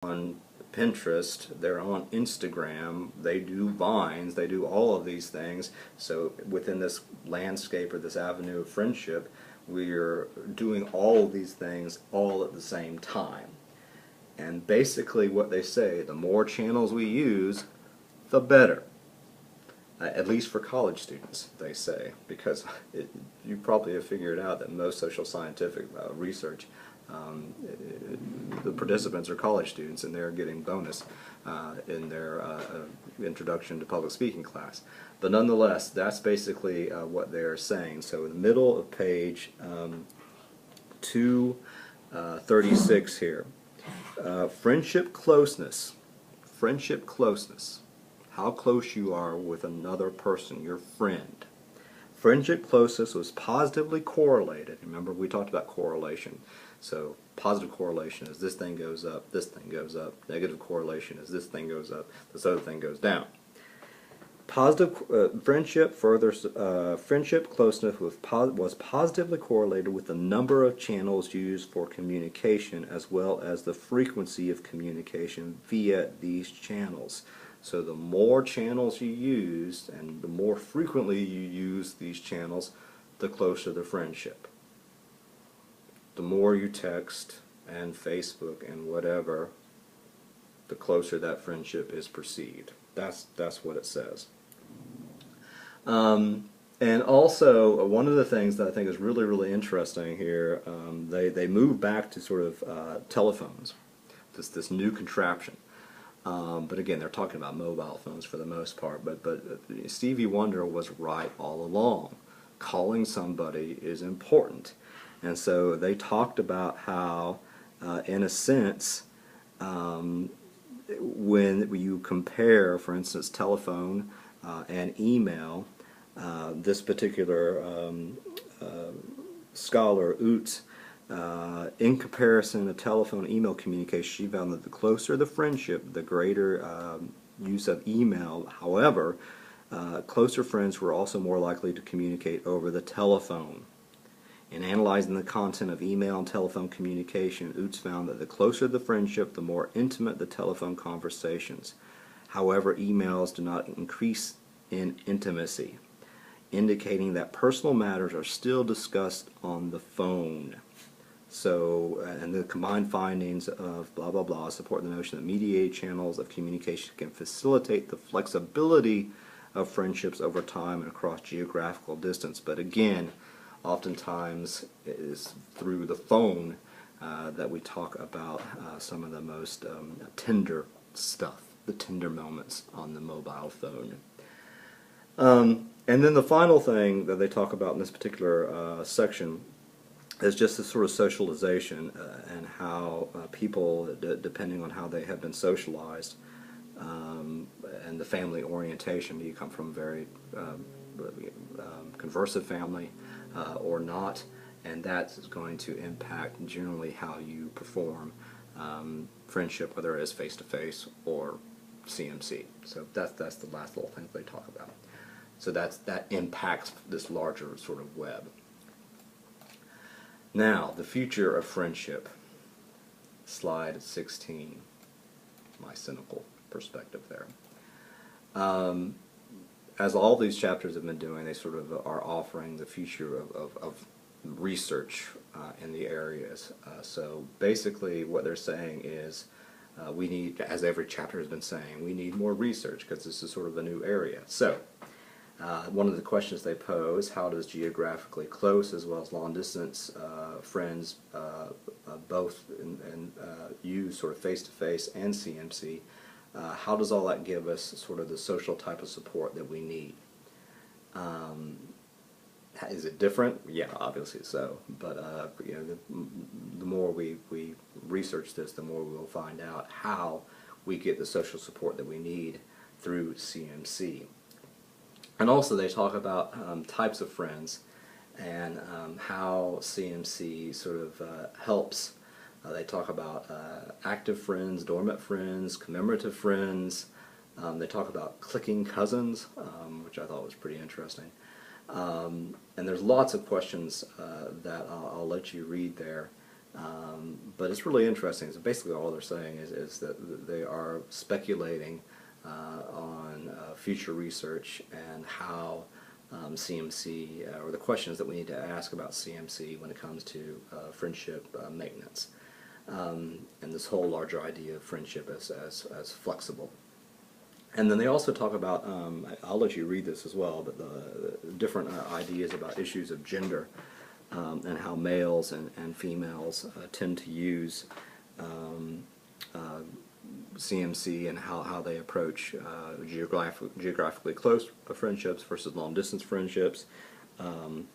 on Pinterest, they're on Instagram, they do Vines, they do all of these things. So within this landscape or this avenue of friendship, we're doing all of these things all at the same time. And basically what they say, the more channels we use, the better. At least for college students, they say, because you probably have figured out that most social scientific research, the participants are college students, and they're getting bonus in their introduction to public speaking class. But nonetheless, that's basically what they're saying. So in the middle of page 236 here, friendship closeness. Friendship closeness. How close you are with another person, your friend. Friendship closeness was positively correlated. Remember, we talked about correlation. So positive correlation is this thing goes up, this thing goes up. Negative correlation is this thing goes up, this other thing goes down. Positive friendship closeness was positively correlated with the number of channels used for communication, as well as the frequency of communication via these channels. So the more channels you use, and the more frequently you use these channels, the closer the friendship. The more you text and Facebook and whatever, the closer that friendship is perceived. That's what it says. And also, one of the things that I think is really, really interesting here, they move back to sort of telephones, this new contraption. But again, they're talking about mobile phones for the most part. But Stevie Wonder was right all along. Calling somebody is important. And so they talked about how, in a sense, when you compare, for instance, telephone and email, this particular scholar, Utz, in comparison to telephone email communication, she found that the closer the friendship, the greater use of email. However, closer friends were also more likely to communicate over the telephone. In analyzing the content of email and telephone communication, Utz found that the closer the friendship, the more intimate the telephone conversations. However, emails do not increase in intimacy, indicating that personal matters are still discussed on the phone. So, and the combined findings of blah blah blah support the notion that mediated channels of communication can facilitate the flexibility of friendships over time and across geographical distance. But again, oftentimes it is through the phone that we talk about some of the most tender stuff, the tender moments on the mobile phone. And then the final thing that they talk about in this particular section is just this sort of socialization and how people, depending on how they have been socialized, and the family orientation, do you come from a very conversive family or not, and that is going to impact generally how you perform friendship, whether it is face-to-face or CMC. So that's the last little thing they talk about. So that impacts this larger sort of web. Now, the future of friendship. Slide 16. My cynical perspective there. As all these chapters have been doing, they sort of are offering the future of research in the areas. So basically what they're saying is we need, as every chapter has been saying, we need more research because this is sort of a new area. So one of the questions they pose, how does geographically close as well as long distance friends both use sort of face-to-face and CMC, how does all that give us sort of the social type of support that we need? Is it different? Yeah, obviously so. But you know, the more we research this, the more we'll find out how we get the social support that we need through CMC. And also they talk about types of friends and how CMC sort of helps. They talk about active friends, dormant friends, commemorative friends. They talk about clicking cousins, which I thought was pretty interesting. And there's lots of questions that I'll let you read there. But it's really interesting. So basically all they're saying is that they are speculating on future research and how CMC, or the questions that we need to ask about CMC when it comes to friendship maintenance, and this whole larger idea of friendship as flexible. And then they also talk about, I'll let you read this as well, but the different ideas about issues of gender, and how males and females tend to use CMC, and how they approach geographically close friendships versus long-distance friendships. On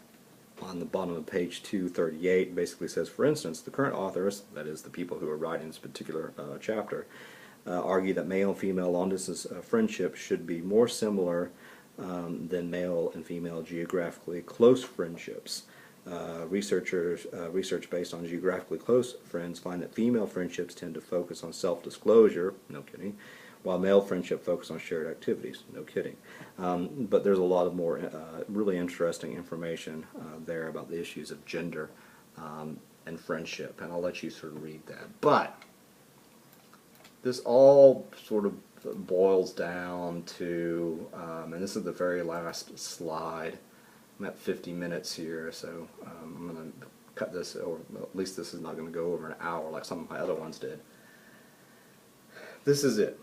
the bottom of page 238 basically says, for instance, the current authors, that is the people who are writing this particular chapter, argue that male and female long-distance friendships should be more similar than male and female geographically close friendships. Research based on geographically close friends find that female friendships tend to focus on self-disclosure, no kidding, while male friendship focus on shared activities, no kidding. But there's a lot of more really interesting information there about the issues of gender and friendship, and I'll let you sort of read that. But this all sort of boils down to, and this is the very last slide. I'm at 50 minutes here, so I'm going to cut this over. Well, at least this is not going to go over an hour like some of my other ones did. This is it.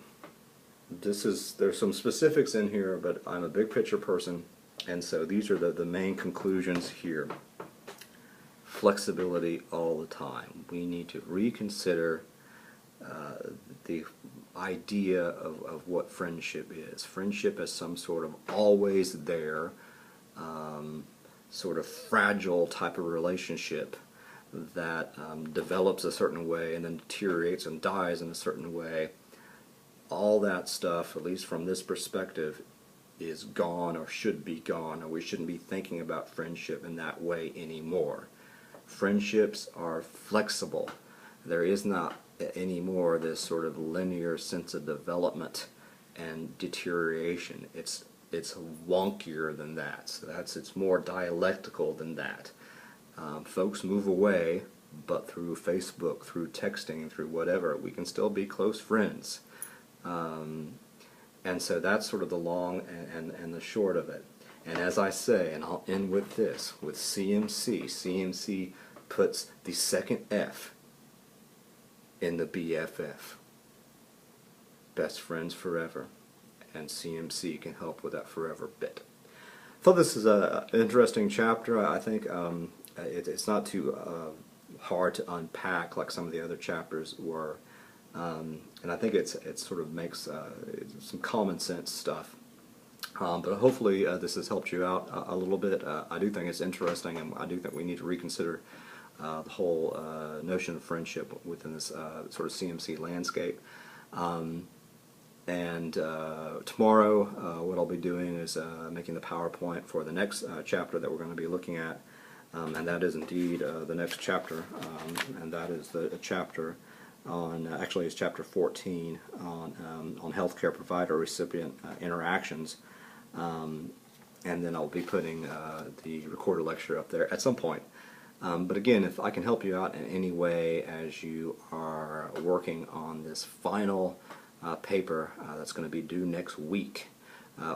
There's some specifics in here, but I'm a big picture person, and so these are the main conclusions here. Flexibility all the time. We need to reconsider the idea of what friendship is. Friendship as some sort of always there, sort of fragile type of relationship that develops a certain way and then deteriorates and dies in a certain way. All that stuff, at least from this perspective, is gone or should be gone, or we shouldn't be thinking about friendship in that way anymore. Friendships are flexible. There is not anymore this sort of linear sense of development and deterioration. It's wonkier than that. So it's more dialectical than that. Folks move away, but through Facebook, through texting, through whatever, we can still be close friends. And so that's sort of the long and the short of it. And as I say, and I'll end with this, with CMC, CMC puts the second F in the BFF. Best friends forever. And CMC can help with that forever bit. I thought this is an interesting chapter. I think it's not too hard to unpack like some of the other chapters were. And I think it sort of makes some common sense stuff. But hopefully this has helped you out a little bit. I do think it's interesting, and I do think we need to reconsider the whole notion of friendship within this sort of CMC landscape. And tomorrow what I'll be doing is making the PowerPoint for the next chapter that we're going to be looking at. And that is indeed the next chapter, and that is the chapter on, actually it's chapter 14 on healthcare provider recipient interactions. And then I'll be putting the recorded lecture up there at some point. But again, if I can help you out in any way as you are working on this final paper that's going to be due next week,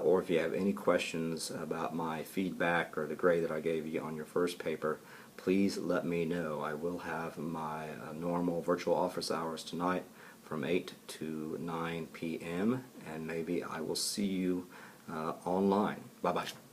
or if you have any questions about my feedback or the grade that I gave you on your first paper, please let me know. I will have my normal virtual office hours tonight from 8 to 9 p.m. and maybe I will see you online. Bye-bye.